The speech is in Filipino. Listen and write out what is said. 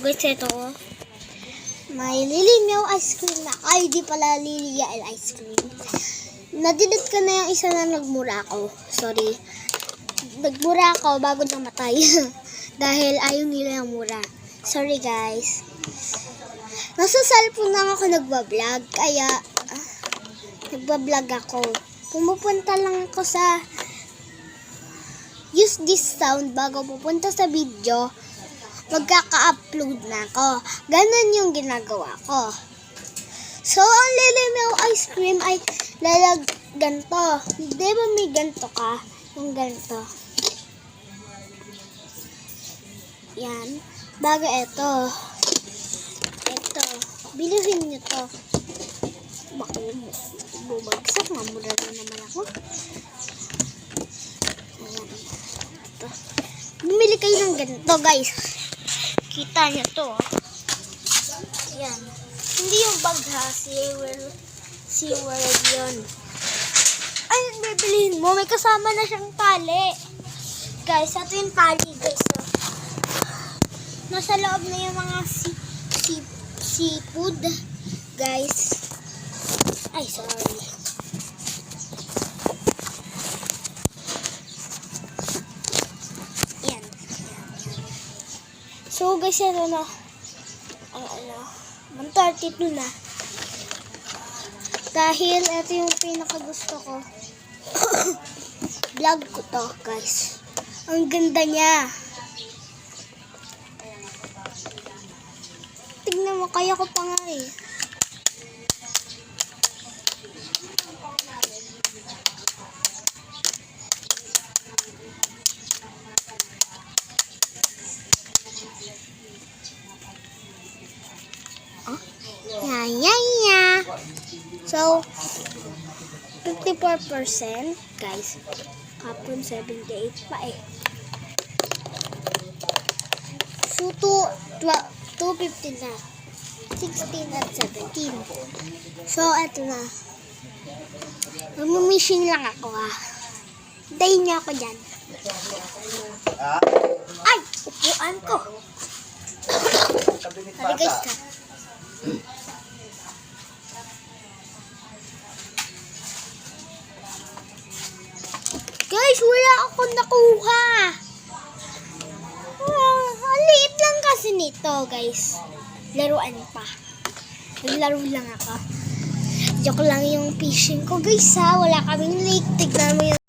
guys, ito ko. May Lilimyaw ice cream na. Ay, di pala Lilial ice cream. Nadilit ko na yung isa na nagmura ako. Sorry. Nagmura ako bago namatay. Dahil ayaw nila yung mura. Sorry guys. Nasa cellphone lang ako nagbablog. Kaya, nagbablog ako. Pumupunta lang ako sa use this sound bago pupunta sa video. Magkaka-upload na ako. Ganon yung ginagawa ko. So, ang Lilimyaw ice cream ay ganto. Di ba may ganto ka? Yung ganto. Yan. Bago ito. Ito. Bilihin nyo to. Baka bumagsak. Mamura na naman ako. Ayan. Ito. Bumili kayo ng ganito, guys. Kita nyo to. Yan. Hindi yung bag ha. SeaWorld yun. Ay, bibilihin mo. May kasama na siyang tali. Guys, ito yung tali, guys. So, nasa loob na yung mga seafood. Guys. Ay, sorry. Yan. So, guys, ito na. Ang 132 na. Dahil ito yung pinakagusto ko. Vlog ko to, guys. Ang ganda niya. Tignan mo, kaya ko pa nga eh. So, 54%, guys. Kapon 78 pa eh. So, 250 na. 16 at 17. So, eto na. Mag-machine lang ako ha. Hintayin niyo ako dyan. Ay! Upuan ko. Sabi guys ka. Guys, wala akong nakuha. Ang liit lang kasi nito, guys. Laruan pa. Naglaro lang ako. Joke lang yung fishing ko, guys, ha. Wala kaming lake. Tignan mo yung